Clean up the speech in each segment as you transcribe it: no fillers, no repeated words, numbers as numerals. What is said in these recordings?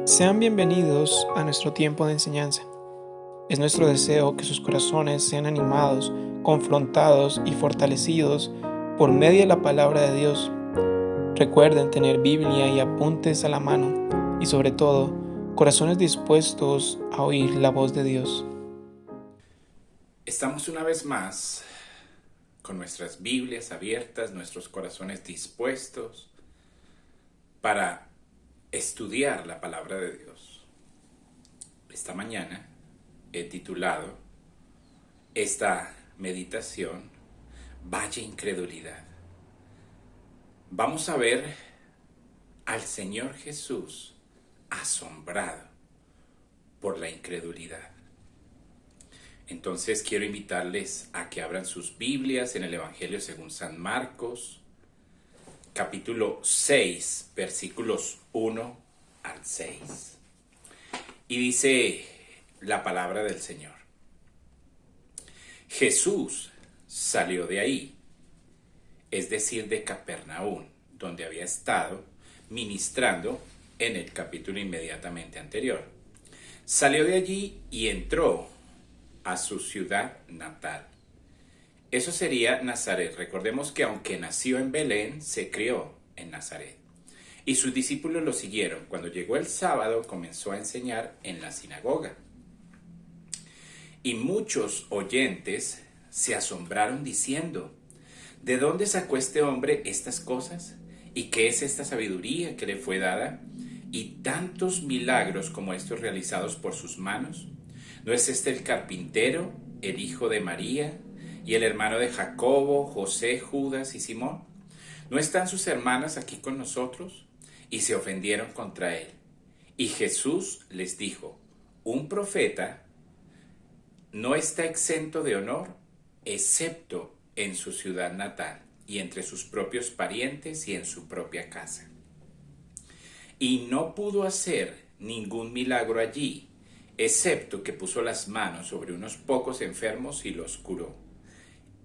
Sean bienvenidos a nuestro tiempo de enseñanza. Es nuestro deseo que sus corazones sean animados, confrontados y fortalecidos por medio de la palabra de Dios. Recuerden tener Biblia y apuntes a la mano y sobre todo, corazones dispuestos a oír la voz de Dios. Estamos una vez más con nuestras Biblias abiertas, nuestros corazones dispuestos para estudiar la palabra de Dios. Esta mañana he titulado esta meditación Vaya incredulidad. Vamos a ver al Señor Jesús asombrado por la incredulidad. Entonces quiero invitarles a que abran sus Biblias en el Evangelio según San Marcos, capítulo 6, versículos 1 al 6. Y dice la palabra del Señor. Jesús salió de ahí, es decir, de Capernaum, donde había estado ministrando en el capítulo inmediatamente anterior. Salió de allí y entró a su ciudad natal. Eso sería Nazaret. Recordemos que aunque nació en Belén, se crió en Nazaret. Y sus discípulos lo siguieron. Cuando llegó el sábado, comenzó a enseñar en la sinagoga. Y muchos oyentes se asombraron diciendo: ¿de dónde sacó este hombre estas cosas? ¿Y qué es esta sabiduría que le fue dada? ¿Y tantos milagros como estos realizados por sus manos? ¿No es este el carpintero, el hijo de María, y el hermano de Jacobo, José, Judas y Simón? ¿No están sus hermanas aquí con nosotros? Y se ofendieron contra él. Y Jesús les dijo: un profeta no está exento de honor, excepto en su ciudad natal, y entre sus propios parientes y en su propia casa. Y no pudo hacer ningún milagro allí, excepto que puso las manos sobre unos pocos enfermos y los curó.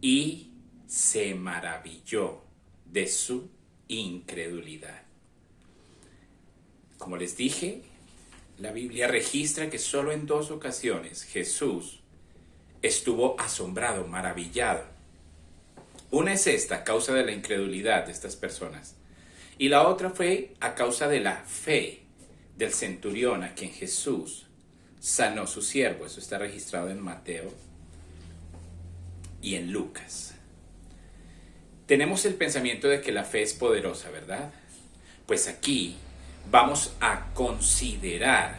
Y se maravilló de su incredulidad. Como les dije, la Biblia registra que solo en 2 ocasiones Jesús estuvo asombrado, maravillado. Una es esta, a causa de la incredulidad de estas personas. Y la otra fue a causa de la fe del centurión a quien Jesús sanó su siervo. Eso está registrado en Mateo y en Lucas. Tenemos el pensamiento de que la fe es poderosa, ¿verdad? Pues aquí vamos a considerar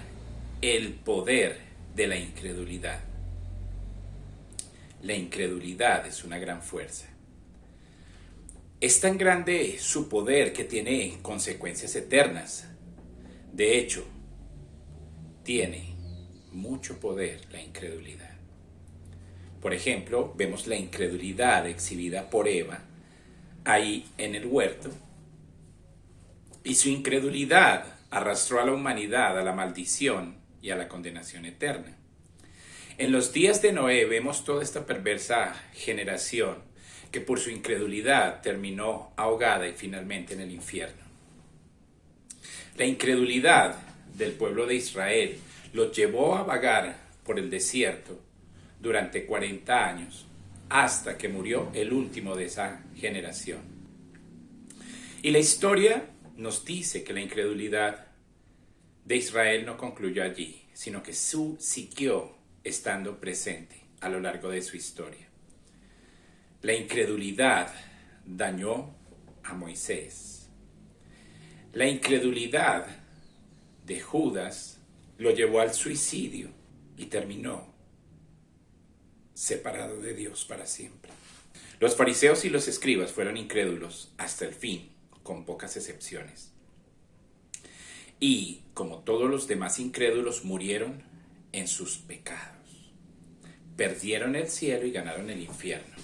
el poder de la incredulidad. La incredulidad es una gran fuerza. Es tan grande su poder que tiene consecuencias eternas. De hecho, tiene mucho poder la incredulidad. Por ejemplo, vemos la incredulidad exhibida por Eva ahí en el huerto, y su incredulidad arrastró a la humanidad a la maldición y a la condenación eterna. En los días de Noé vemos toda esta perversa generación que por su incredulidad terminó ahogada y finalmente en el infierno. La incredulidad del pueblo de Israel los llevó a vagar por el desierto durante 40 años, hasta que murió el último de esa generación. Y la historia nos dice que la incredulidad de Israel no concluyó allí, sino que siguió estando presente a lo largo de su historia. La incredulidad dañó a Moisés. La incredulidad de Judas lo llevó al suicidio y terminó separado de Dios para siempre. Los fariseos y los escribas fueron incrédulos hasta el fin, con pocas excepciones. Y, como todos los demás incrédulos, murieron en sus pecados. Perdieron el cielo y ganaron el infierno.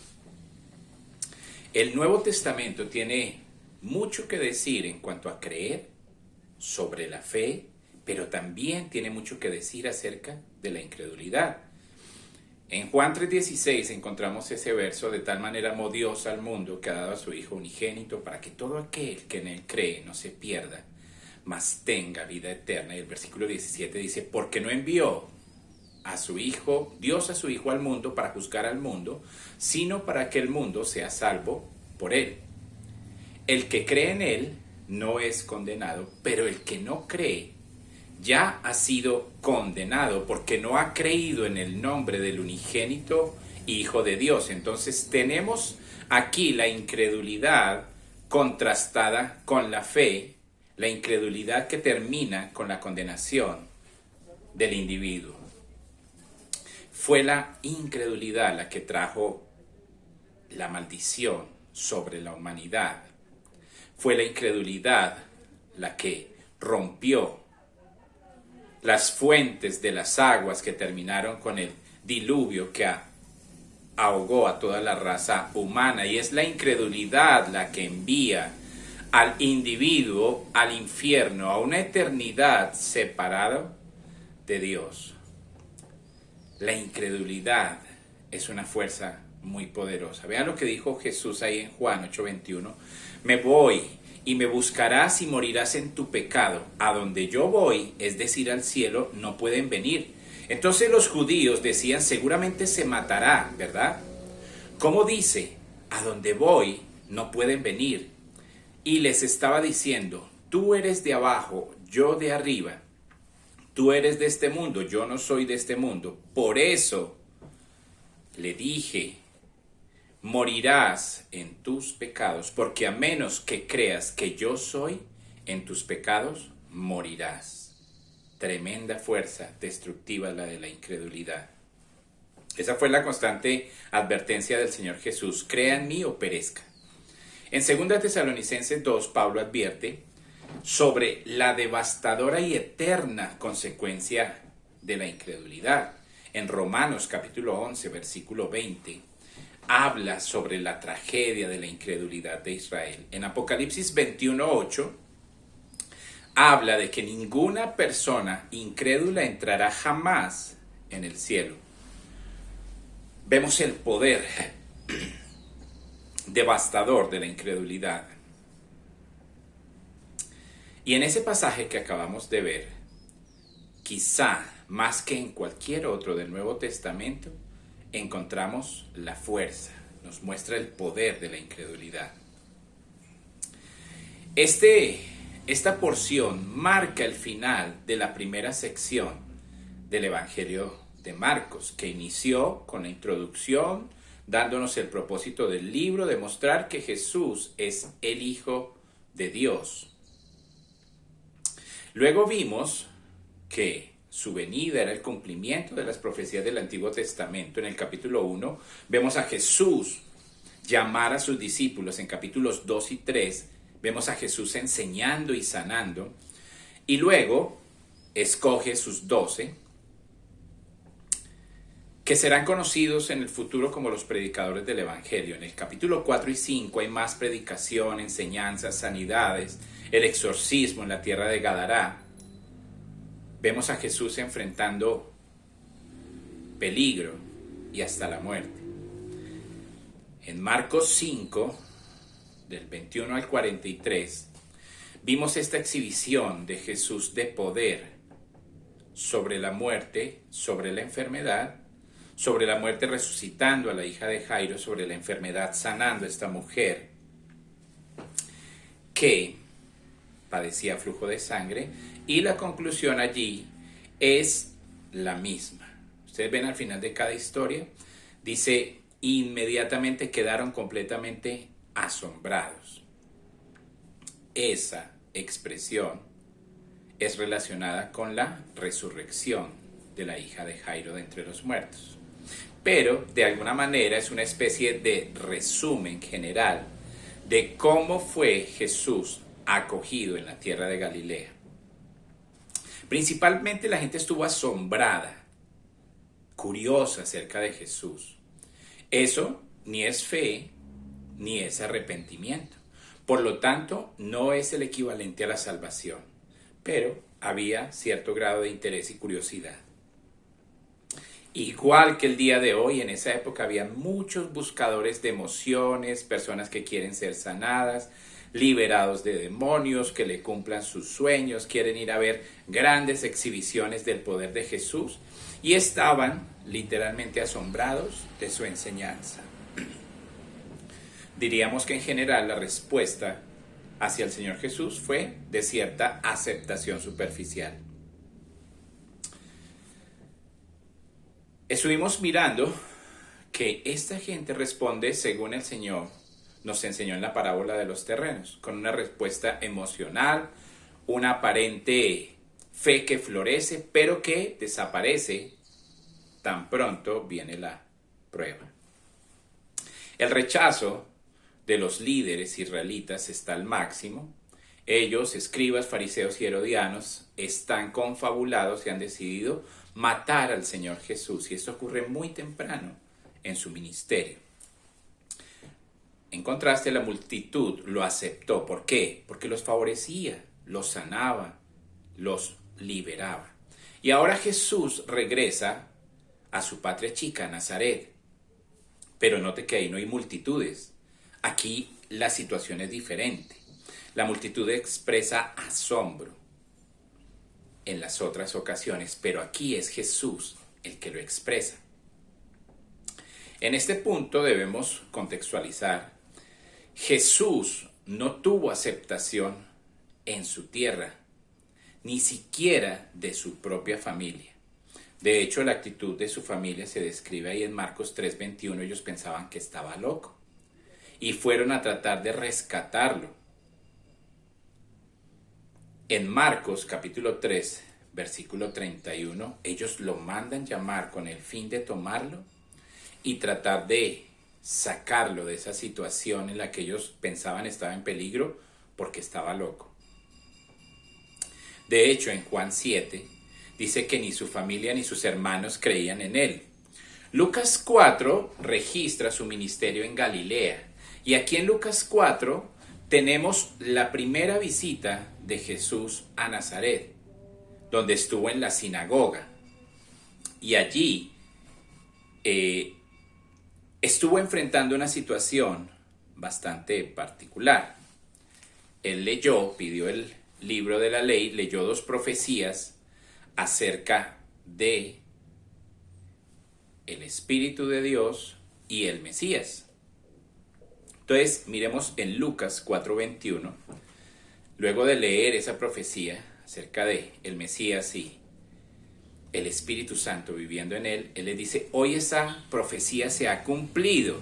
El Nuevo Testamento tiene mucho que decir en cuanto a creer, sobre la fe, pero también tiene mucho que decir acerca de la incredulidad. En Juan 3:16 encontramos ese verso: de tal manera amó Dios al mundo que ha dado a su Hijo unigénito para que todo aquel que en él cree no se pierda, mas tenga vida eterna. Y el versículo 17 dice, porque no envió a su Hijo, Dios a su Hijo al mundo para juzgar al mundo, sino para que el mundo sea salvo por él. El que cree en él no es condenado, pero el que no cree ya ha sido condenado porque no ha creído en el nombre del unigénito Hijo de Dios. Entonces tenemos aquí la incredulidad contrastada con la fe, la incredulidad que termina con la condenación del individuo. Fue la incredulidad la que trajo la maldición sobre la humanidad. Fue la incredulidad la que rompió las fuentes de las aguas que terminaron con el diluvio que ahogó a toda la raza humana. Y es la incredulidad la que envía al individuo al infierno, a una eternidad separado de Dios. La incredulidad es una fuerza muy poderosa. Vean lo que dijo Jesús ahí en Juan 8:21. Me voy y me buscarás y morirás en tu pecado. A donde yo voy, es decir, al cielo, no pueden venir. Entonces los judíos decían, seguramente se matará, ¿verdad? ¿Cómo dice? A donde voy, no pueden venir. Y les estaba diciendo, tú eres de abajo, yo de arriba. Tú eres de este mundo, yo no soy de este mundo. Por eso le dije, morirás en tus pecados, porque a menos que creas que yo soy, en tus pecados morirás. Tremenda fuerza destructiva la de la incredulidad. Esa fue la constante advertencia del Señor Jesús, crea en mí o perezca. En 2 Tesalonicenses 2, Pablo advierte sobre la devastadora y eterna consecuencia de la incredulidad. En Romanos capítulo 11, versículo 20, habla sobre la tragedia de la incredulidad de Israel. En Apocalipsis 21, 8, habla de que ninguna persona incrédula entrará jamás en el cielo. Vemos el poder devastador de la incredulidad. Y en ese pasaje que acabamos de ver, quizá más que en cualquier otro del Nuevo Testamento, encontramos la fuerza, nos muestra el poder de la incredulidad. Esta porción marca el final de la primera sección del Evangelio de Marcos, que inició con la introducción, dándonos el propósito del libro de mostrar que Jesús es el Hijo de Dios. Luego vimos que su venida era el cumplimiento de las profecías del Antiguo Testamento. En el capítulo 1 vemos a Jesús llamar a sus discípulos. En capítulos 2 y 3 vemos a Jesús enseñando y sanando. Y luego escoge sus 12, que serán conocidos en el futuro como los predicadores del Evangelio. En el capítulo 4 y 5 hay más predicación, enseñanzas, sanidades, el exorcismo en la tierra de Gadará. Vemos a Jesús enfrentando peligro y hasta la muerte. En Marcos 5, del 21 al 43, vimos esta exhibición de Jesús de poder sobre la muerte, sobre la enfermedad, sobre la muerte resucitando a la hija de Jairo, sobre la enfermedad sanando a esta mujer que padecía flujo de sangre, y la conclusión allí es la misma. Ustedes ven al final de cada historia, dice, inmediatamente quedaron completamente asombrados. Esa expresión es relacionada con la resurrección de la hija de Jairo de entre los muertos. Pero de alguna manera es una especie de resumen general de cómo fue Jesús acogido en la tierra de Galilea. Principalmente la gente estuvo asombrada, curiosa acerca de Jesús. Eso ni es fe, ni es arrepentimiento. Por lo tanto, no es el equivalente a la salvación. Pero había cierto grado de interés y curiosidad. Igual que el día de hoy, en esa época había muchos buscadores de emociones, personas que quieren ser sanadas, liberados de demonios, que le cumplan sus sueños, quieren ir a ver grandes exhibiciones del poder de Jesús y estaban literalmente asombrados de su enseñanza. Diríamos que en general la respuesta hacia el Señor Jesús fue de cierta aceptación superficial. Estuvimos mirando que esta gente responde según el Señor nos enseñó en la parábola de los terrenos, con una respuesta emocional, una aparente fe que florece, pero que desaparece tan pronto viene la prueba. El rechazo de los líderes israelitas está al máximo. Ellos, escribas, fariseos y herodianos, están confabulados y han decidido matar al Señor Jesús. Y esto ocurre muy temprano en su ministerio. En contraste, la multitud lo aceptó. ¿Por qué? Porque los favorecía, los sanaba, los liberaba. Y ahora Jesús regresa a su patria chica, Nazaret. Pero note que ahí no hay multitudes. Aquí la situación es diferente. La multitud expresa asombro en las otras ocasiones, pero aquí es Jesús el que lo expresa. En este punto debemos contextualizar. Jesús no tuvo aceptación en su tierra, ni siquiera de su propia familia. De hecho, la actitud de su familia se describe ahí en Marcos 3:21. Ellos pensaban que estaba loco y fueron a tratar de rescatarlo. En Marcos capítulo 3, versículo 31, ellos lo mandan llamar con el fin de tomarlo y tratar de sacarlo de esa situación en la que ellos pensaban estaba en peligro porque estaba loco. De hecho, en Juan 7 dice que ni su familia ni sus hermanos creían en él. Lucas 4 registra su ministerio en Galilea. Y aquí en Lucas 4 tenemos la primera visita de Jesús a Nazaret, donde estuvo en la sinagoga. Y allí estuvo enfrentando una situación bastante particular. Él pidió el libro de la ley, leyó 2 profecías acerca de el Espíritu de Dios y el Mesías. Entonces, miremos en Lucas 4:21, luego de leer esa profecía acerca de el Mesías y el Espíritu Santo viviendo en él, él les dice, hoy esa profecía se ha cumplido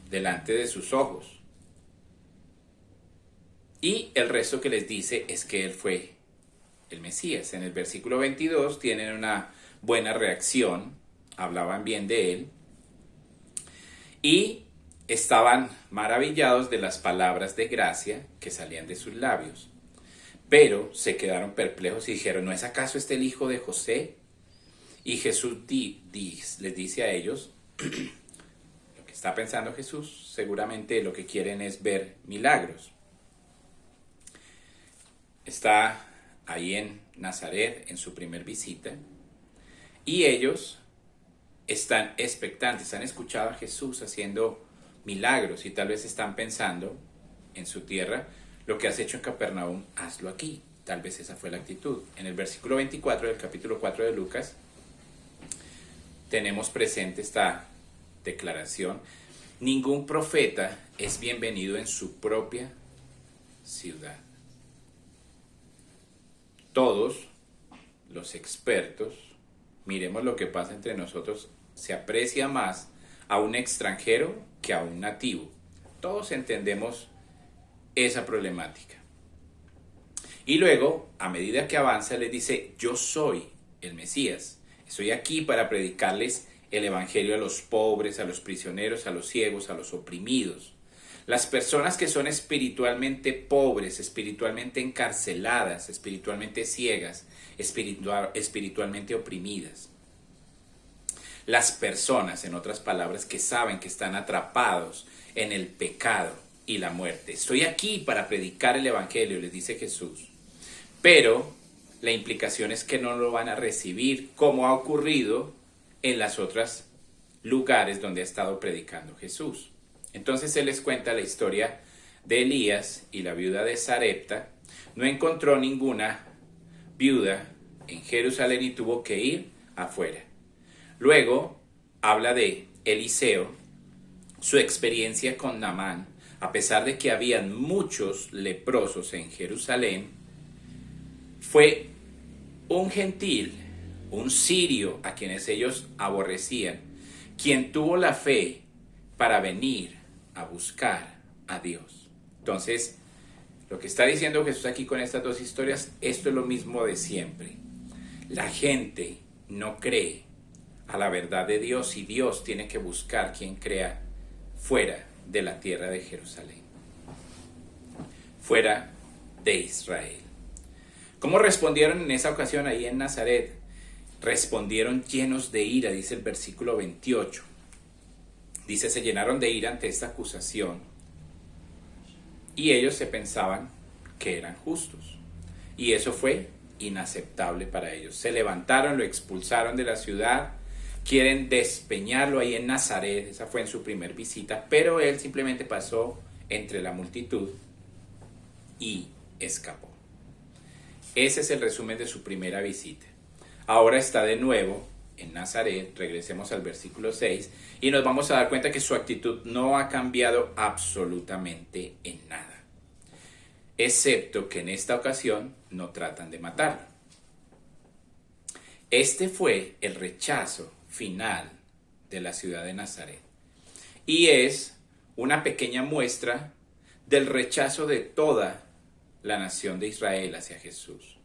delante de sus ojos. Y el resto que les dice es que él fue el Mesías. En el versículo 22 tienen una buena reacción, hablaban bien de él y estaban maravillados de las palabras de gracia que salían de sus labios. Pero se quedaron perplejos y dijeron, ¿no es acaso este el hijo de José? Y Jesús les dice a ellos, lo que está pensando Jesús, seguramente lo que quieren es ver milagros. Está ahí en Nazaret en su primer visita y ellos están expectantes, han escuchado a Jesús haciendo milagros y tal vez están pensando en su tierra, lo que has hecho en Capernaum, hazlo aquí. Tal vez esa fue la actitud. En el versículo 24 del capítulo 4 de Lucas tenemos presente esta declaración. Ningún profeta es bienvenido en su propia ciudad. Todos los expertos, miremos lo que pasa entre nosotros, se aprecia más a un extranjero que a un nativo. Todos entendemos esa problemática. Y luego, a medida que avanza, les dice, yo soy el Mesías. Estoy aquí para predicarles el evangelio a los pobres, a los prisioneros, a los ciegos, a los oprimidos. Las personas que son espiritualmente pobres, espiritualmente encarceladas, espiritualmente ciegas, espiritualmente oprimidas. Las personas, en otras palabras, que saben que están atrapados en el pecado y la muerte. Estoy aquí para predicar el evangelio, les dice Jesús. Pero la implicación es que no lo van a recibir como ha ocurrido en las otras lugares donde ha estado predicando Jesús. Entonces él les cuenta la historia de Elías y la viuda de Sarepta, no encontró ninguna viuda en Jerusalén y tuvo que ir afuera. Luego habla de Eliseo, su experiencia con Naamán. A pesar de que habían muchos leprosos en Jerusalén, fue un gentil, un sirio a quienes ellos aborrecían, quien tuvo la fe para venir a buscar a Dios. Entonces, lo que está diciendo Jesús aquí con estas dos historias, esto es lo mismo de siempre. La gente no cree a la verdad de Dios y Dios tiene que buscar quien crea fuera de la tierra de Jerusalén, fuera de Israel. ¿Cómo respondieron en esa ocasión ahí en Nazaret? Respondieron llenos de ira, dice el versículo 28. Dice, se llenaron de ira ante esta acusación y ellos se pensaban que eran justos. Y eso fue inaceptable para ellos. Se levantaron, lo expulsaron de la ciudad, quieren despeñarlo ahí en Nazaret, esa fue en su primer visita, pero él simplemente pasó entre la multitud y escapó. Ese es el resumen de su primera visita. Ahora está de nuevo en Nazaret, regresemos al versículo 6, y nos vamos a dar cuenta que su actitud no ha cambiado absolutamente en nada, excepto que en esta ocasión no tratan de matarlo. Este fue el rechazo final de la ciudad de Nazaret y es una pequeña muestra del rechazo de toda la nación de Israel hacia Jesús.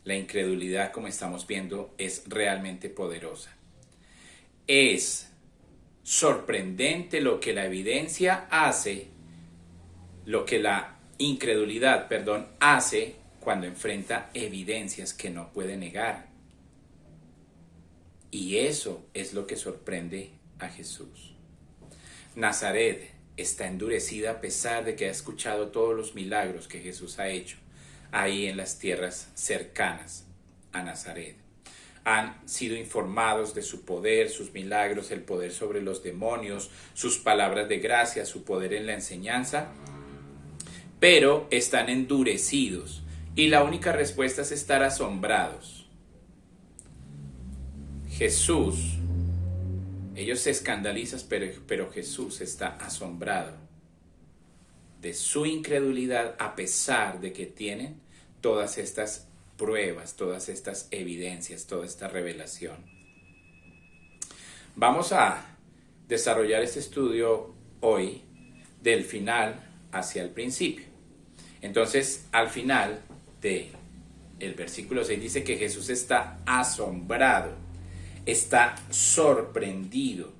La incredulidad, como estamos viendo, es realmente poderosa. Es sorprendente lo que la evidencia hace, lo que la incredulidad, hace cuando enfrenta evidencias que no puede negar. Y eso es lo que sorprende a Jesús. Nazaret está endurecida a pesar de que ha escuchado todos los milagros que Jesús ha hecho ahí en las tierras cercanas a Nazaret. Han sido informados de su poder, sus milagros, el poder sobre los demonios, sus palabras de gracia, su poder en la enseñanza, pero están endurecidos y la única respuesta es estar asombrados. Jesús, ellos se escandalizan, pero Jesús está asombrado de su incredulidad a pesar de que tienen todas estas pruebas, todas estas evidencias, toda esta revelación. Vamos a desarrollar este estudio hoy del final hacia el principio. Entonces, al final del versículo 6 dice que Jesús está asombrado, está sorprendido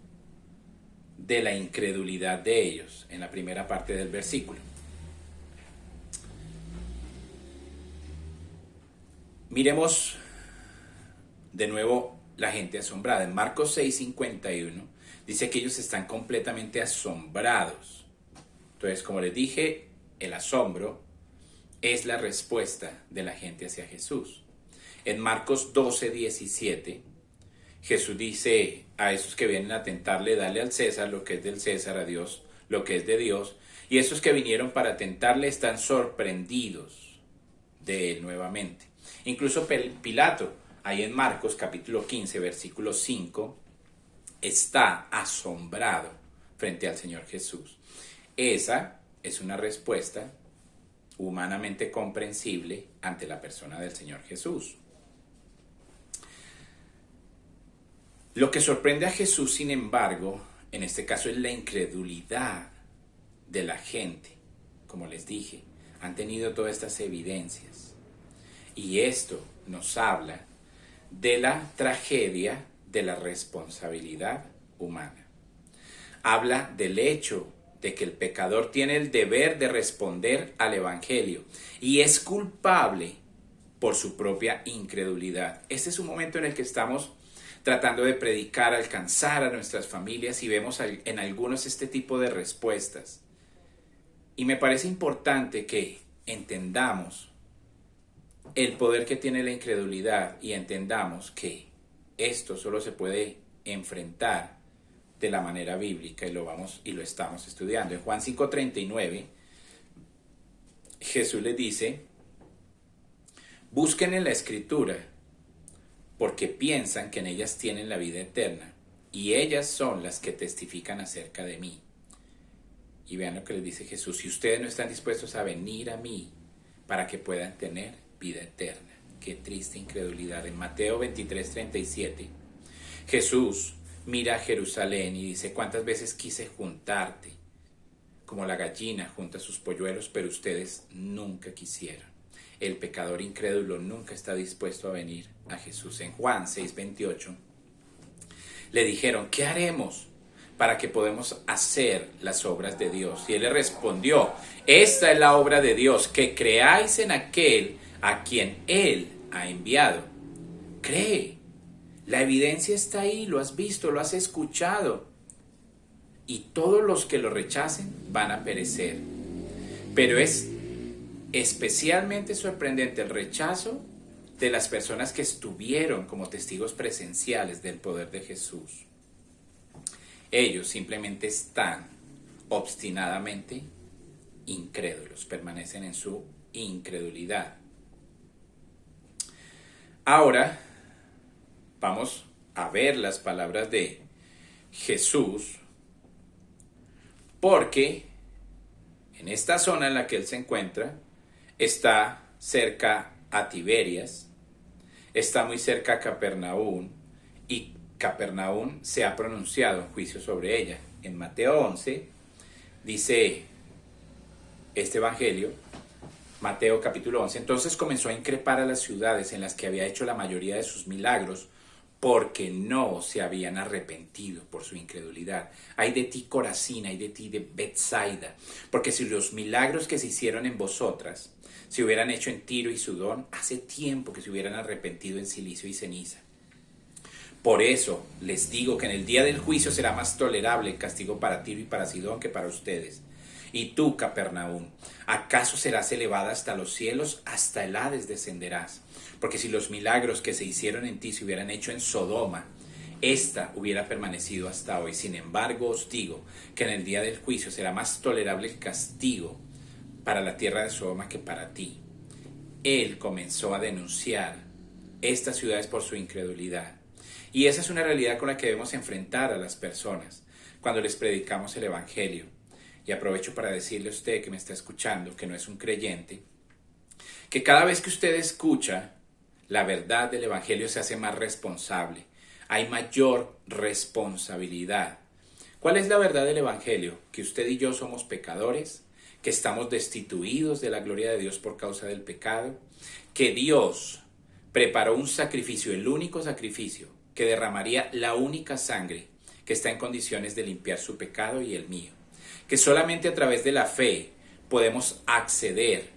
de la incredulidad de ellos, en la primera parte del versículo. Miremos de nuevo la gente asombrada. En Marcos 6:51 dice que ellos están completamente asombrados. Entonces, como les dije, el asombro es la respuesta de la gente hacia Jesús. En Marcos 12:17 Jesús dice a esos que vienen a tentarle, dale al César lo que es del César, a Dios lo que es de Dios. Y esos que vinieron para tentarle están sorprendidos de él nuevamente. Incluso Pilato, ahí en Marcos capítulo 15, versículo 5, está asombrado frente al Señor Jesús. Esa es una respuesta humanamente comprensible ante la persona del Señor Jesús. Lo que sorprende a Jesús, sin embargo, en este caso es la incredulidad de la gente. Como les dije, han tenido todas estas evidencias. Y esto nos habla de la tragedia de la responsabilidad humana. Habla del hecho de que el pecador tiene el deber de responder al Evangelio y es culpable por su propia incredulidad. Este es un momento en el que estamos tratando de predicar, alcanzar a nuestras familias y vemos en algunos este tipo de respuestas. Y me parece importante que entendamos el poder que tiene la incredulidad y entendamos que esto solo se puede enfrentar de la manera bíblica y lo estamos estudiando. En Juan 5:39 Jesús les dice, busquen en la Escritura, porque piensan que en ellas tienen la vida eterna, y ellas son las que testifican acerca de mí. Y vean lo que les dice Jesús, si ustedes no están dispuestos a venir a mí para que puedan tener vida eterna. Qué triste incredulidad. En Mateo 23:37, Jesús mira a Jerusalén y dice, ¿cuántas veces quise juntarte como la gallina junta sus polluelos, pero ustedes nunca quisieron? El pecador incrédulo nunca está dispuesto a venir a Jesús. En Juan 6:28 le dijeron, ¿qué haremos para que podamos hacer las obras de Dios? Y él le respondió, esta es la obra de Dios, que creáis en aquel a quien él ha enviado. Cree, la evidencia está ahí, lo has visto, lo has escuchado. Y todos los que lo rechacen van a perecer. Pero es especialmente sorprendente el rechazo de las personas que estuvieron como testigos presenciales del poder de Jesús. Ellos simplemente están obstinadamente incrédulos, permanecen en su incredulidad. Ahora vamos a ver las palabras de Jesús, porque en esta zona en la que él se encuentra está cerca a Tiberias, está muy cerca a Capernaum, y Capernaum se ha pronunciado un juicio sobre ella. En Mateo 11 dice este evangelio, Mateo capítulo 11, entonces comenzó a increpar a las ciudades en las que había hecho la mayoría de sus milagros, porque no se habían arrepentido por su incredulidad. Ay de ti, Corazín, ay de ti, de Betsaida, porque si los milagros que se hicieron en vosotras se hubieran hecho en Tiro y Sidón, hace tiempo que se hubieran arrepentido en silicio y ceniza. Por eso les digo que en el día del juicio será más tolerable el castigo para Tiro y para Sidón que para ustedes. Y tú, Capernaum, ¿acaso serás elevada hasta los cielos? Hasta el Hades descenderás. Porque si los milagros que se hicieron en ti se hubieran hecho en Sodoma, ésta hubiera permanecido hasta hoy. Sin embargo, os digo que en el día del juicio será más tolerable el castigo para la tierra de Sodoma que para ti. Él comenzó a denunciar estas ciudades por su incredulidad. Y esa es una realidad con la que debemos enfrentar a las personas cuando les predicamos el evangelio. Y aprovecho para decirle a usted que me está escuchando, que no es un creyente, que cada vez que usted escucha la verdad del evangelio se hace más responsable. Hay mayor responsabilidad. ¿Cuál es la verdad del evangelio? Que usted y yo somos pecadores, que estamos destituidos de la gloria de Dios por causa del pecado, que Dios preparó un sacrificio, el único sacrificio, que derramaría la única sangre que está en condiciones de limpiar su pecado y el mío. Que solamente a través de la fe podemos acceder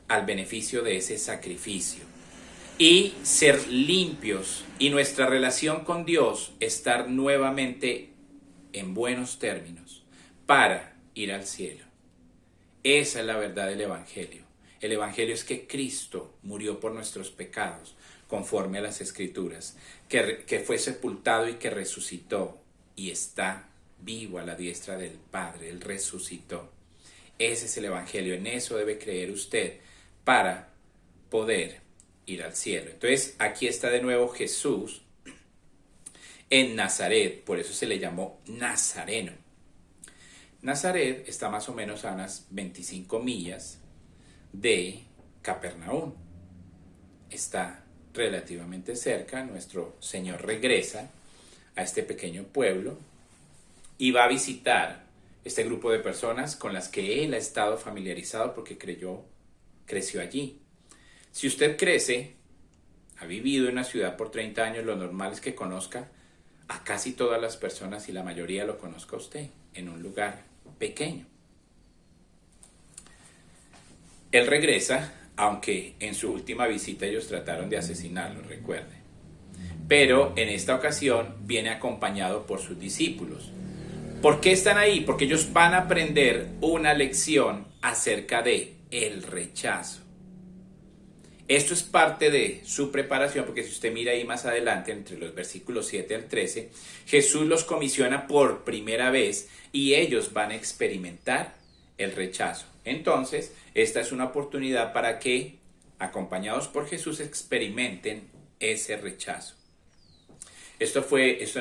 al beneficio de ese sacrificio y ser limpios, y nuestra relación con Dios estar nuevamente en buenos términos para ir al cielo. Esa es la verdad del evangelio. El evangelio es que Cristo murió por nuestros pecados conforme a las Escrituras, que fue sepultado y que resucitó y está vivo a la diestra del Padre. Él resucitó. Ese es el evangelio. En eso debe creer usted para poder ir al cielo. Entonces aquí está de nuevo Jesús en Nazaret, por eso se le llamó Nazareno. Nazaret está más o menos a unas 25 millas de Capernaum. Está relativamente cerca. Nuestro Señor regresa a este pequeño pueblo y va a visitar este grupo de personas con las que él ha estado familiarizado porque creció allí. Si usted crece, ha vivido en una ciudad por 30 años, lo normal es que conozca a casi todas las personas y la mayoría lo conozca a usted en un lugar pequeño. Él regresa, aunque en su última visita ellos trataron de asesinarlo, recuerde. Pero en esta ocasión viene acompañado por sus discípulos. ¿Por qué están ahí? Porque ellos van a aprender una lección acerca de el rechazo. Esto es parte de su preparación, porque si usted mira ahí más adelante, entre los versículos 7 al 13, Jesús los comisiona por primera vez y ellos van a experimentar el rechazo. Entonces, esta es una oportunidad para que, acompañados por Jesús, experimenten ese rechazo. Esto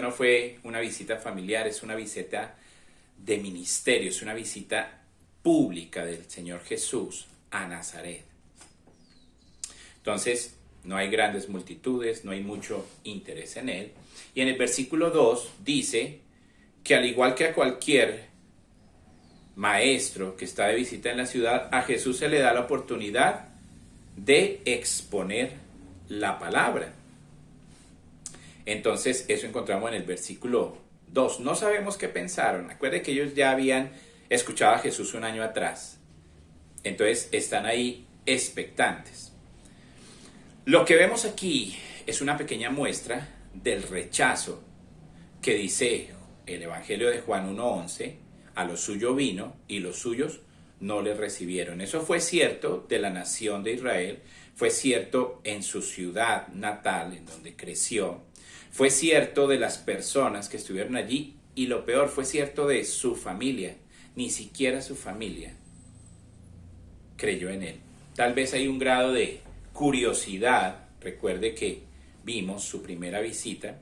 no fue una visita familiar, es una visita de ministerio, es una visita pública del Señor Jesús a Nazaret. Entonces, no hay grandes multitudes, no hay mucho interés en él. Y en el versículo 2 dice que al igual que a cualquier maestro que está de visita en la ciudad, a Jesús se le da la oportunidad de exponer la palabra. Entonces, eso encontramos en el versículo 2. No sabemos qué pensaron. Acuérdense que ellos ya habían escuchado a Jesús un año atrás. Entonces, están ahí expectantes. Lo que vemos aquí es una pequeña muestra del rechazo que dice el Evangelio de Juan 1:11, a lo suyo vino y los suyos no le recibieron. Eso fue cierto de la nación de Israel, fue cierto en su ciudad natal, en donde creció, fue cierto de las personas que estuvieron allí y lo peor, fue cierto de su familia. Ni siquiera su familia creyó en él. Tal vez hay un grado de curiosidad. Recuerde que vimos su primera visita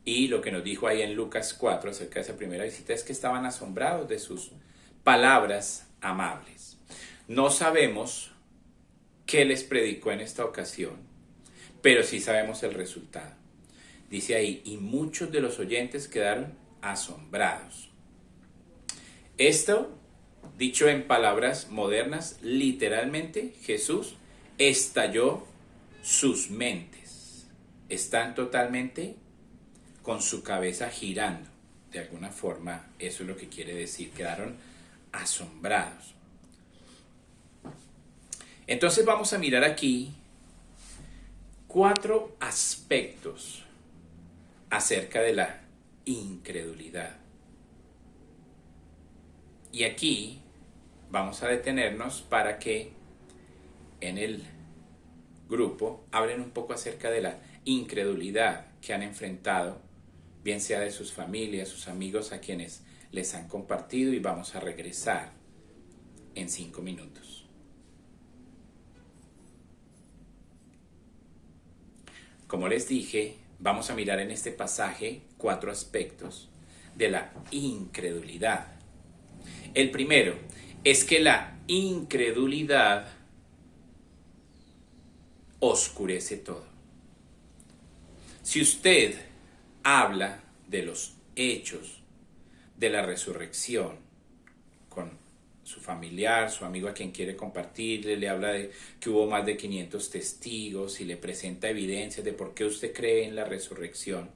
y lo que nos dijo ahí en Lucas 4 acerca de esa primera visita es que estaban asombrados de sus palabras amables. No sabemos qué les predicó en esta ocasión, pero sí sabemos el resultado. Dice ahí, y muchos de los oyentes quedaron asombrados. Esto, dicho en palabras modernas, literalmente Jesús estalló sus mentes. Están totalmente con su cabeza girando. De alguna forma, eso es lo que quiere decir. Quedaron asombrados. Entonces vamos a mirar aquí 4 aspectos acerca de la incredulidad. Y aquí vamos a detenernos para que en el grupo hablen un poco acerca de la incredulidad que han enfrentado, bien sea de sus familias, sus amigos a quienes les han compartido, y vamos a regresar en 5 minutos. Como les dije, vamos a mirar en este pasaje 4 aspectos de la incredulidad. El primero es que la incredulidad oscurece todo. Si usted habla de los hechos de la resurrección con su familiar, su amigo a quien quiere compartirle, le habla de que hubo más de 500 testigos y le presenta evidencias de por qué usted cree en la resurrección,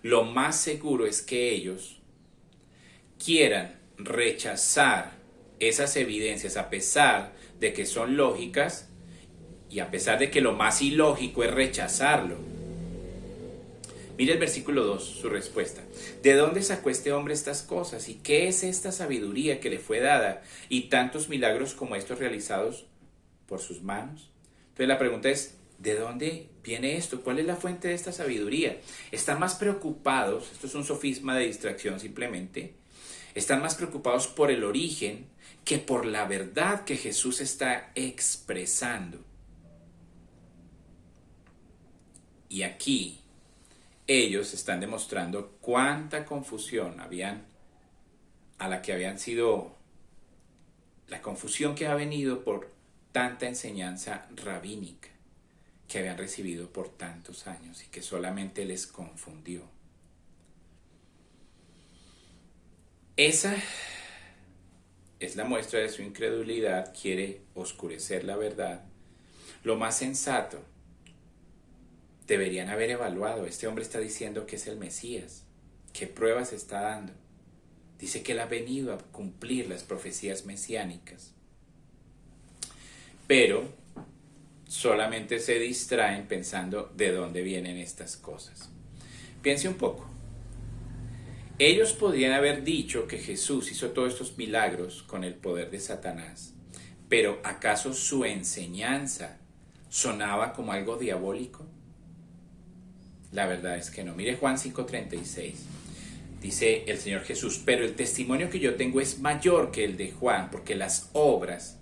lo más seguro es que ellos quieran rechazar esas evidencias a pesar de que son lógicas y a pesar de que lo más ilógico es rechazarlo. Mire el versículo 2, su respuesta. ¿De dónde sacó este hombre estas cosas? ¿Y qué es esta sabiduría que le fue dada? ¿Y tantos milagros como estos realizados por sus manos? Entonces la pregunta es, ¿de dónde viene esto? ¿Cuál es la fuente de esta sabiduría? Están más preocupados, esto es un sofisma de distracción simplemente, están más preocupados por el origen que por la verdad que Jesús está expresando. Y aquí ellos están demostrando cuánta confusión a la que habían sido, la confusión que ha venido por tanta enseñanza rabínica que habían recibido por tantos años y que solamente les confundió. Esa es la muestra de su incredulidad, quiere oscurecer la verdad. Lo más sensato, deberían haber evaluado, este hombre está diciendo que es el Mesías, ¿qué pruebas está dando? Dice que él ha venido a cumplir las profecías mesiánicas. Pero solamente se distraen pensando de dónde vienen estas cosas. Piense un poco. Ellos podrían haber dicho que Jesús hizo todos estos milagros con el poder de Satanás, pero ¿acaso su enseñanza sonaba como algo diabólico? La verdad es que no. Mire Juan 5:36. Dice el Señor Jesús, pero el testimonio que yo tengo es mayor que el de Juan, porque las obras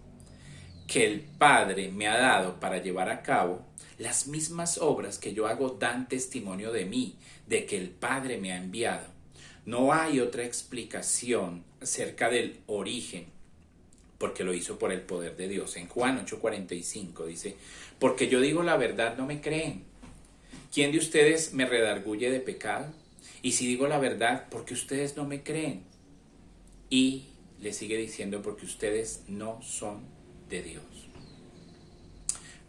que el Padre me ha dado para llevar a cabo, las mismas obras que yo hago dan testimonio de mí, de que el Padre me ha enviado. No hay otra explicación acerca del origen, porque lo hizo por el poder de Dios. En Juan 8:45 dice, porque yo digo la verdad, no me creen. ¿Quién de ustedes me redarguye de pecado? Y si digo la verdad, porque ustedes no me creen. Y le sigue diciendo, porque ustedes no son de Dios.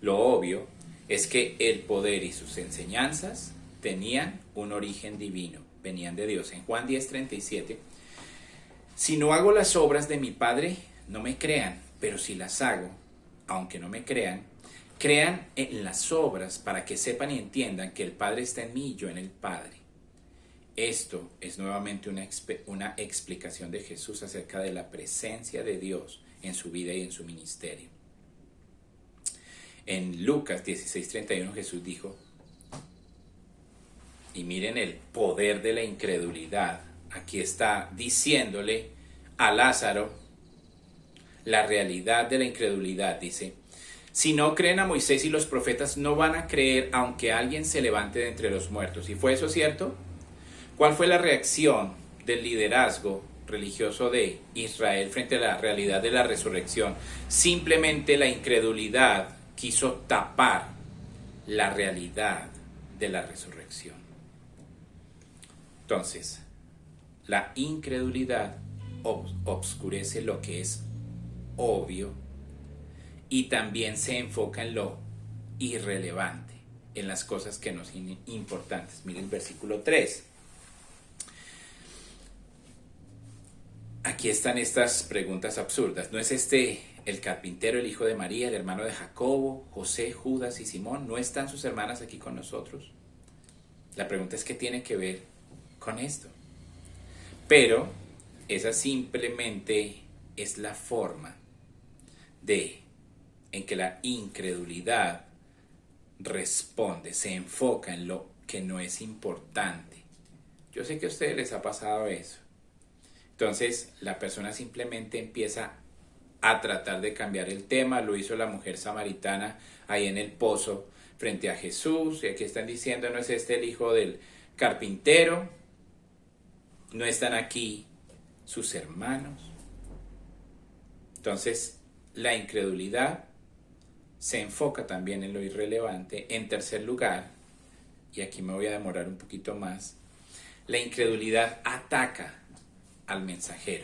Lo obvio es que el poder y sus enseñanzas tenían un origen divino, venían de Dios. En Juan 10:37, si no hago las obras de mi Padre, no me crean, pero si las hago, aunque no me crean, crean en las obras para que sepan y entiendan que el Padre está en mí y yo en el Padre. Esto es nuevamente una explicación de Jesús acerca de la presencia de Dios en su vida y en su ministerio. En Lucas 16:31 Jesús dijo, y miren el poder de la incredulidad, aquí está diciéndole a Lázaro la realidad de la incredulidad, dice, si no creen a Moisés y los profetas no van a creer aunque alguien se levante de entre los muertos. ¿Y fue eso cierto? ¿Cuál fue la reacción del liderazgo religioso de Israel frente a la realidad de la resurrección? Simplemente la incredulidad quiso tapar la realidad de la resurrección. Entonces, la incredulidad obscurece lo que es obvio y también se enfoca en lo irrelevante, en las cosas que no son importantes. Miren el versículo 3. Aquí están estas preguntas absurdas. ¿No es este el carpintero, el hijo de María, el hermano de Jacobo, José, Judas y Simón? ¿No están sus hermanas aquí con nosotros? La pregunta es, ¿qué tiene que ver con esto? Pero esa simplemente es la forma en que la incredulidad responde, se enfoca en lo que no es importante. Yo sé que a ustedes les ha pasado eso. Entonces la persona simplemente empieza a tratar de cambiar el tema. Lo hizo la mujer samaritana ahí en el pozo frente a Jesús. Y aquí están diciendo, ¿no es este el hijo del carpintero? ¿No están aquí sus hermanos? Entonces la incredulidad se enfoca también en lo irrelevante. En tercer lugar, y aquí me voy a demorar un poquito más, la incredulidad ataca al mensajero.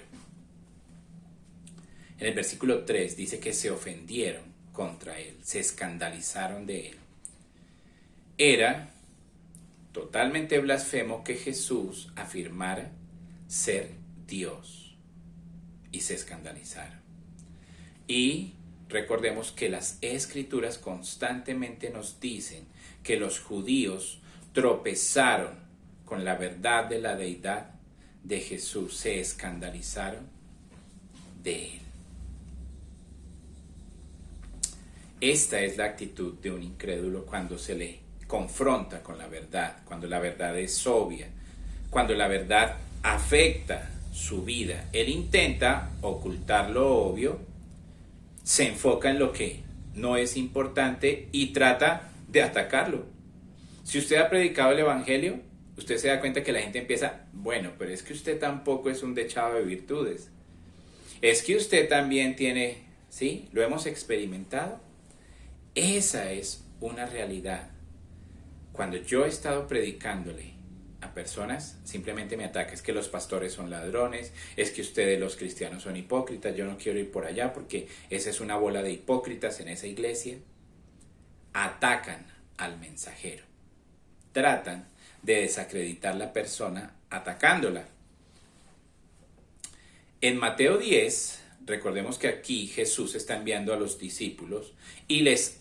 En el versículo 3 dice que se ofendieron contra él, se escandalizaron de él. Era totalmente blasfemo que Jesús afirmara ser Dios, y se escandalizaron. Y recordemos que las Escrituras constantemente nos dicen que los judíos tropezaron con la verdad de la deidad de Jesús, se escandalizaron de él. Esta es la actitud de un incrédulo cuando se le confronta con la verdad, cuando la verdad es obvia, cuando la verdad afecta su vida. Él intenta ocultar lo obvio, se enfoca en lo que no es importante y trata de atacarlo. Si usted ha predicado el evangelio, usted se da cuenta que la gente empieza, bueno, pero es que usted tampoco es un dechado de virtudes. Es que usted también tiene, ¿sí? ¿Lo hemos experimentado? Esa es una realidad. Cuando yo he estado predicándole a personas, simplemente me ataca. Es que los pastores son ladrones, es que ustedes los cristianos son hipócritas, yo no quiero ir por allá porque esa es una bola de hipócritas en esa iglesia. Atacan al mensajero. Tratan de desacreditar la persona atacándola. En Mateo 10, recordemos que aquí Jesús está enviando a los discípulos y les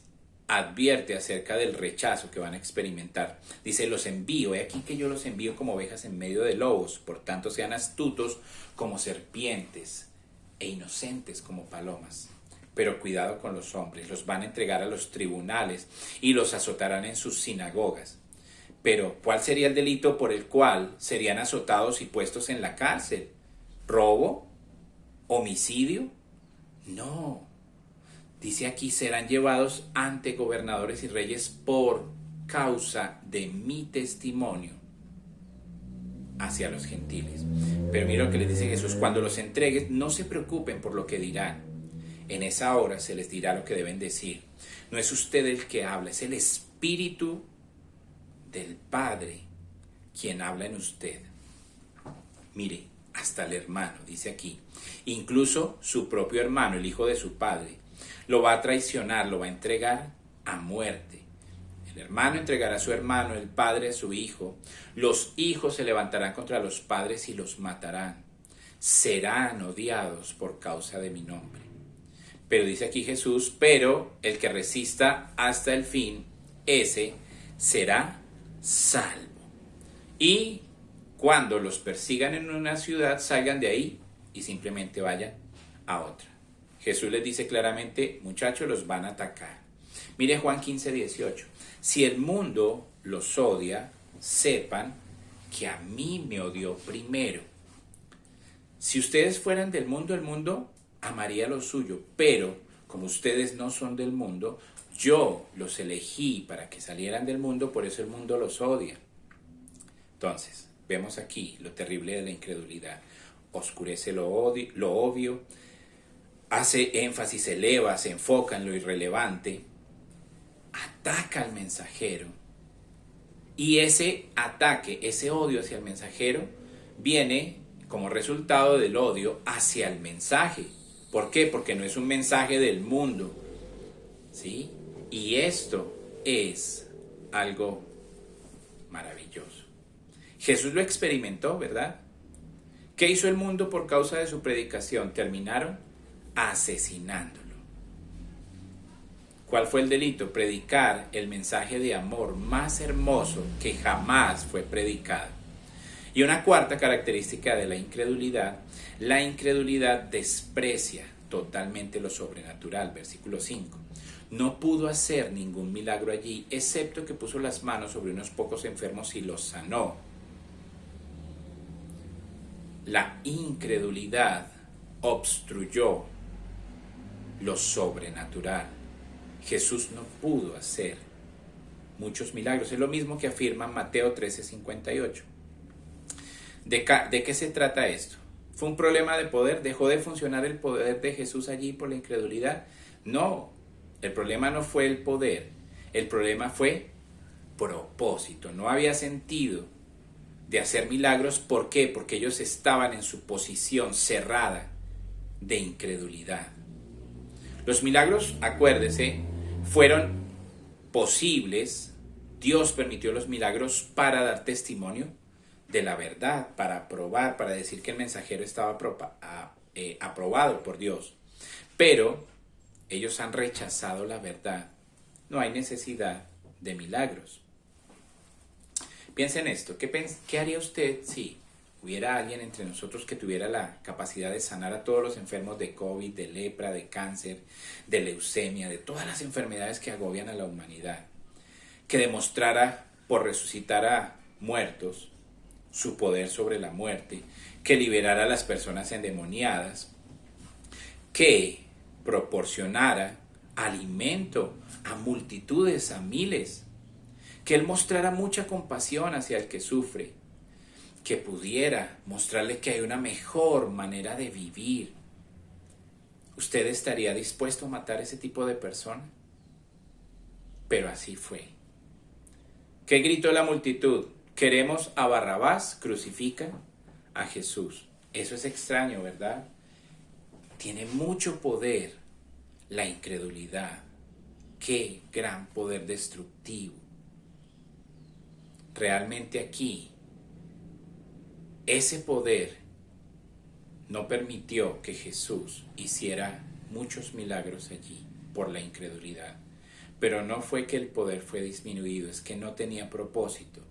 advierte acerca del rechazo que van a experimentar. Dice, los envío, he aquí que yo los envío como ovejas en medio de lobos, por tanto sean astutos como serpientes e inocentes como palomas. Pero cuidado con los hombres, los van a entregar a los tribunales y los azotarán en sus sinagogas. Pero, ¿cuál sería el delito por el cual serían azotados y puestos en la cárcel? ¿Robo? ¿Homicidio? No. Dice aquí, serán llevados ante gobernadores y reyes por causa de mi testimonio hacia los gentiles. Pero mira lo que les dice Jesús: cuando los entregues, no se preocupen por lo que dirán. En esa hora se les dirá lo que deben decir. No es usted el que habla, es el Espíritu del Padre quien habla en usted. Mire, hasta el hermano, dice aquí, incluso su propio hermano, el hijo de su padre, lo va a traicionar, lo va a entregar a muerte. El hermano entregará a su hermano, el padre a su hijo. Los hijos se levantarán contra los padres y los matarán. Serán odiados por causa de mi nombre. Pero dice aquí Jesús, pero el que resista hasta el fin, ese será salvo. Y cuando los persigan en una ciudad, salgan de ahí y simplemente vayan a otra. Jesús les dice claramente, muchachos, los van a atacar. Mire Juan 15:18. Si el mundo los odia, sepan que a mí me odió primero. Si ustedes fueran del mundo, el mundo amaría lo suyo, pero como ustedes no son del mundo, yo los elegí para que salieran del mundo, por eso el mundo los odia. Entonces, vemos aquí lo terrible de la incredulidad. Oscurece lo obvio, hace énfasis, eleva, se enfoca en lo irrelevante, ataca al mensajero. Y ese ataque, ese odio hacia el mensajero, viene como resultado del odio hacia el mensaje. ¿Por qué? Porque no es un mensaje del mundo, ¿sí? Y esto es algo maravilloso. Jesús lo experimentó, ¿verdad? ¿Qué hizo el mundo por causa de su predicación? Terminaron asesinándolo. ¿Cuál fue el delito? Predicar el mensaje de amor más hermoso que jamás fue predicado. Y una cuarta característica de la incredulidad desprecia totalmente lo sobrenatural. Versículo 5. No pudo hacer ningún milagro allí, excepto que puso las manos sobre unos pocos enfermos y los sanó. La incredulidad obstruyó lo sobrenatural. Jesús no pudo hacer muchos milagros. Es lo mismo que afirma Mateo 13:58. ¿De qué se trata esto? ¿Fue un problema de poder? ¿Dejó de funcionar el poder de Jesús allí por la incredulidad? No, el problema no fue el poder, el problema fue propósito. No había sentido de hacer milagros. ¿Por qué? Porque ellos estaban en su posición cerrada de incredulidad. Los milagros, acuérdese, fueron posibles. Dios permitió los milagros para dar testimonio de la verdad, para probar, para decir que el mensajero estaba aprobado por Dios. Pero ellos han rechazado la verdad. No hay necesidad de milagros. Piensa en esto. ¿Qué haría usted si hubiera alguien entre nosotros que tuviera la capacidad de sanar a todos los enfermos de COVID, de lepra, de cáncer, de leucemia, de todas las enfermedades que agobian a la humanidad? Que demostrara por resucitar a muertos su poder sobre la muerte, que liberara a las personas endemoniadas, que proporcionara alimento a multitudes, a miles, que Él mostrara mucha compasión hacia el que sufre, que pudiera mostrarle que hay una mejor manera de vivir. ¿Usted estaría dispuesto a matar a ese tipo de persona? Pero así fue. ¿Qué gritó la multitud? Queremos a Barrabás, crucifica a Jesús. Eso es extraño, ¿verdad? Tiene mucho poder la incredulidad. Qué gran poder destructivo. Realmente aquí, ese poder no permitió que Jesús hiciera muchos milagros allí por la incredulidad. Pero no fue que el poder fue disminuido, es que no tenía propósito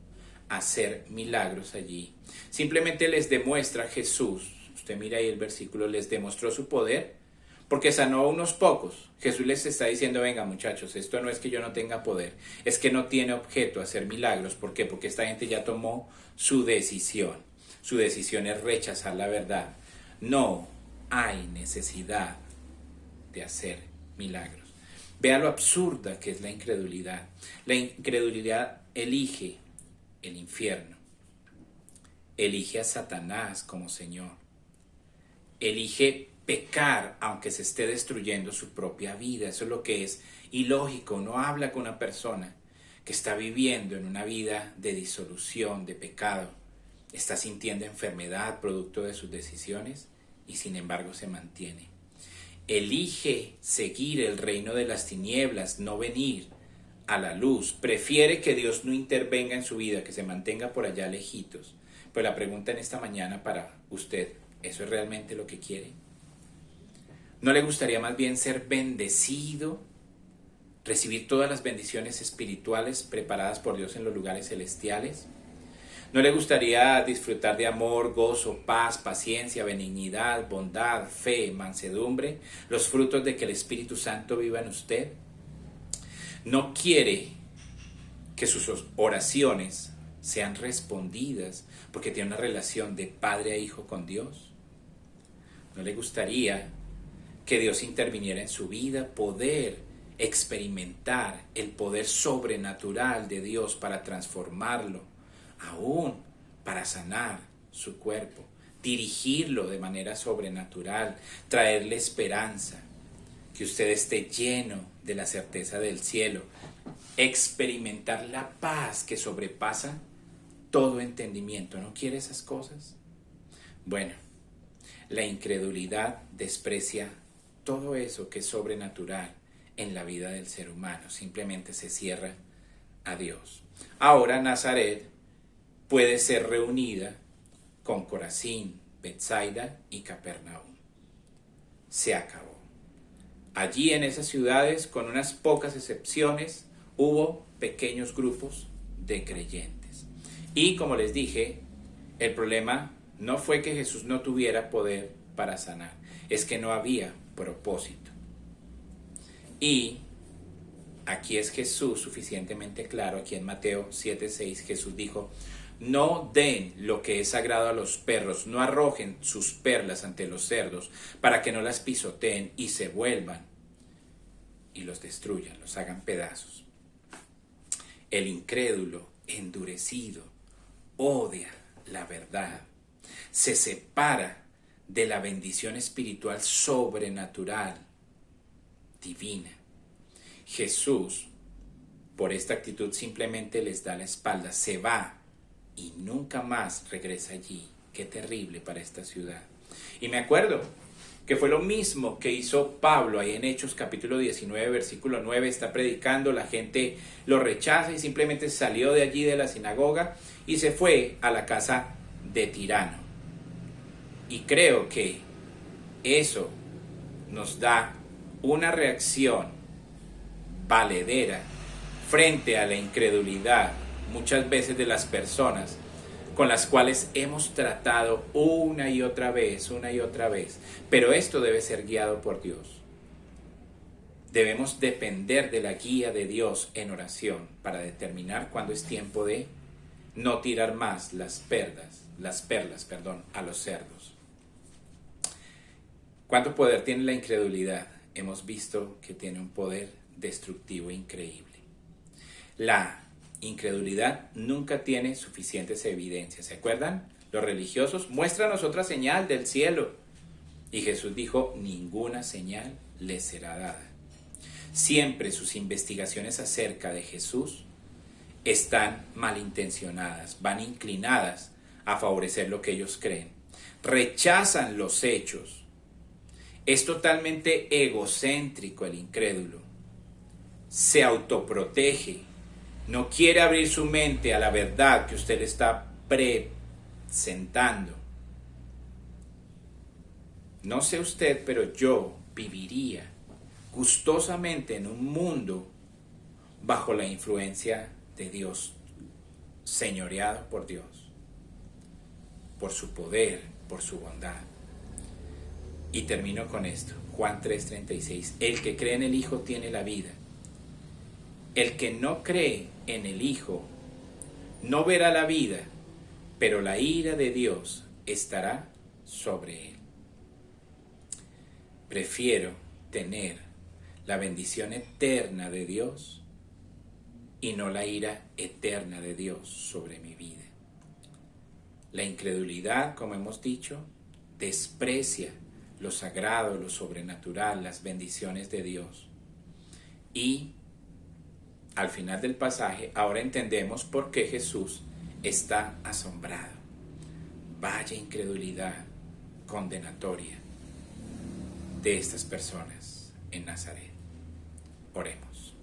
hacer milagros allí. Simplemente les demuestra Jesús, usted mira ahí el versículo, les demostró su poder porque sanó a unos pocos. Jesús les está diciendo, venga muchachos, esto no es que yo no tenga poder, es que no tiene objeto hacer milagros. ¿Por qué? Porque esta gente ya tomó su decisión. Su decisión es rechazar la verdad. No hay necesidad de hacer milagros. Vea lo absurda que es la incredulidad. La incredulidad elige el infierno. Elige a Satanás como Señor. Elige pecar aunque se esté destruyendo su propia vida. Eso es lo que es ilógico. Uno habla con una persona que está viviendo en una vida de disolución, de pecado. Está sintiendo enfermedad producto de sus decisiones y sin embargo se mantiene. Elige seguir el reino de las tinieblas, no venir a la luz. Prefiere que Dios no intervenga en su vida, que se mantenga por allá lejitos. Pero la pregunta en esta mañana para usted, ¿eso es realmente lo que quiere? ¿No le gustaría más bien ser bendecido, recibir todas las bendiciones espirituales preparadas por Dios en los lugares celestiales? ¿No le gustaría disfrutar de amor, gozo, paz, paciencia, benignidad, bondad, fe, mansedumbre, los frutos de que el Espíritu Santo viva en usted? ¿No quiere que sus oraciones sean respondidas porque tiene una relación de padre a hijo con Dios? ¿No le gustaría que Dios interviniera en su vida, poder experimentar el poder sobrenatural de Dios para transformarlo, aún para sanar su cuerpo, dirigirlo de manera sobrenatural, traerle esperanza, que usted esté lleno de la certeza del cielo, experimentar la paz que sobrepasa todo entendimiento? ¿No quiere esas cosas? Bueno, la incredulidad desprecia todo eso que es sobrenatural en la vida del ser humano, simplemente se cierra a Dios. Ahora Nazaret puede ser reunida con Corazín, Betsaida y Capernaum. Se acabó. Allí en esas ciudades, con unas pocas excepciones, hubo pequeños grupos de creyentes. Y como les dije, el problema no fue que Jesús no tuviera poder para sanar, es que no había propósito. Y aquí es Jesús suficientemente claro, aquí en Mateo 7:6, Jesús dijo, no den lo que es sagrado a los perros, no arrojen sus perlas ante los cerdos, para que no las pisoteen y se vuelvan y los destruyan, los hagan pedazos. El incrédulo, endurecido, odia la verdad, se separa de la bendición espiritual sobrenatural, divina. Jesús, por esta actitud, simplemente les da la espalda, se va y nunca más regresa allí. Qué terrible para esta ciudad. Y me acuerdo que fue lo mismo que hizo Pablo ahí en Hechos capítulo 19, versículo 9, está predicando, la gente lo rechaza y simplemente salió de allí de la sinagoga y se fue a la casa de Tirano. Y creo que eso nos da una reacción valedera frente a la incredulidad muchas veces de las personas con las cuales hemos tratado una y otra vez, pero esto debe ser guiado por Dios. Debemos depender de la guía de Dios en oración para determinar cuándo es tiempo de no tirar más las perlas, a los cerdos. ¿Cuánto poder tiene la incredulidad? Hemos visto que tiene un poder destructivo increíble. La incredulidad nunca tiene suficientes evidencias. ¿Se acuerdan? Los religiosos, muéstranos otra señal del cielo. Y Jesús dijo, ninguna señal les será dada. Siempre sus investigaciones acerca de Jesús están malintencionadas, van inclinadas a favorecer lo que ellos creen. Rechazan los hechos. Es totalmente egocéntrico el incrédulo. Se autoprotege. No quiere abrir su mente a la verdad que usted le está presentando. No sé usted, pero yo viviría gustosamente en un mundo bajo la influencia de Dios, señoreado por Dios, por su poder, por su bondad. Y termino con esto, Juan 3:36. El que cree en el Hijo tiene la vida. El que no cree en el Hijo no verá la vida, pero la ira de Dios estará sobre él. Prefiero tener la bendición eterna de Dios y no la ira eterna de Dios sobre mi vida. La incredulidad, como hemos dicho, desprecia lo sagrado, lo sobrenatural, las bendiciones de Dios. Y al final del pasaje, ahora entendemos por qué Jesús está asombrado. Vaya incredulidad condenatoria de estas personas en Nazaret. Oremos.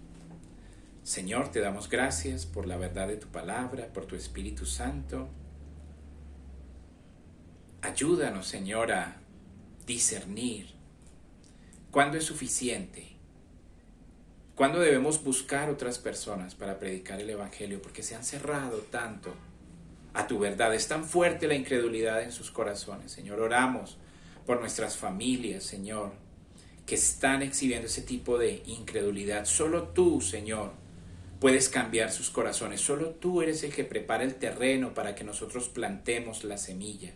Señor, te damos gracias por la verdad de tu palabra, por tu Espíritu Santo. Ayúdanos, Señor, a discernir cuándo es suficiente, cuándo debemos buscar otras personas para predicar el Evangelio, porque se han cerrado tanto a tu verdad. Es tan fuerte la incredulidad en sus corazones. Señor, oramos por nuestras familias, Señor, que están exhibiendo ese tipo de incredulidad. Solo tú, Señor, puedes cambiar sus corazones. Solo tú eres el que prepara el terreno para que nosotros plantemos la semilla.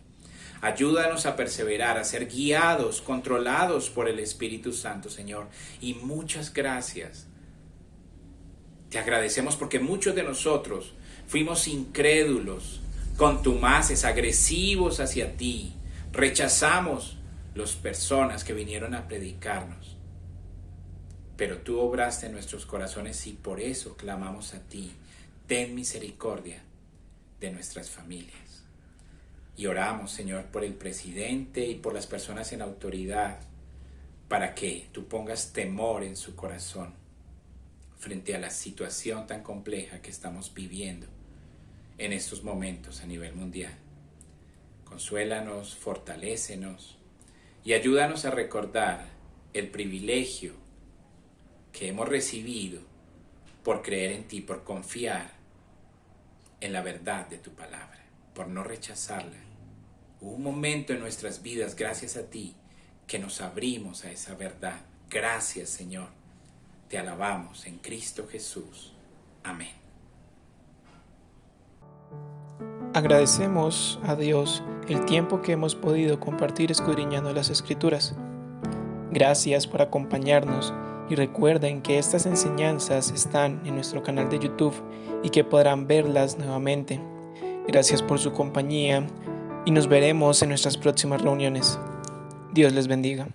Ayúdanos a perseverar, a ser guiados, controlados por el Espíritu Santo, Señor. Y muchas gracias. Te agradecemos porque muchos de nosotros fuimos incrédulos, contumaces, agresivos hacia ti. Rechazamos las personas que vinieron a predicarnos. Pero tú obraste en nuestros corazones y por eso clamamos a ti. Ten misericordia de nuestras familias. Y oramos, Señor, por el presidente y por las personas en autoridad, para que tú pongas temor en su corazón frente a la situación tan compleja que estamos viviendo en estos momentos a nivel mundial. Consuélanos, fortalécenos y ayúdanos a recordar el privilegio que hemos recibido por creer en ti, por confiar en la verdad de tu palabra, por no rechazarla. Hubo un momento en nuestras vidas, gracias a ti, que nos abrimos a esa verdad. Gracias, Señor. Te alabamos en Cristo Jesús. Amén. Agradecemos a Dios el tiempo que hemos podido compartir escudriñando las Escrituras. Gracias por acompañarnos y recuerden que estas enseñanzas están en nuestro canal de YouTube y que podrán verlas nuevamente. Gracias por su compañía y nos veremos en nuestras próximas reuniones. Dios les bendiga.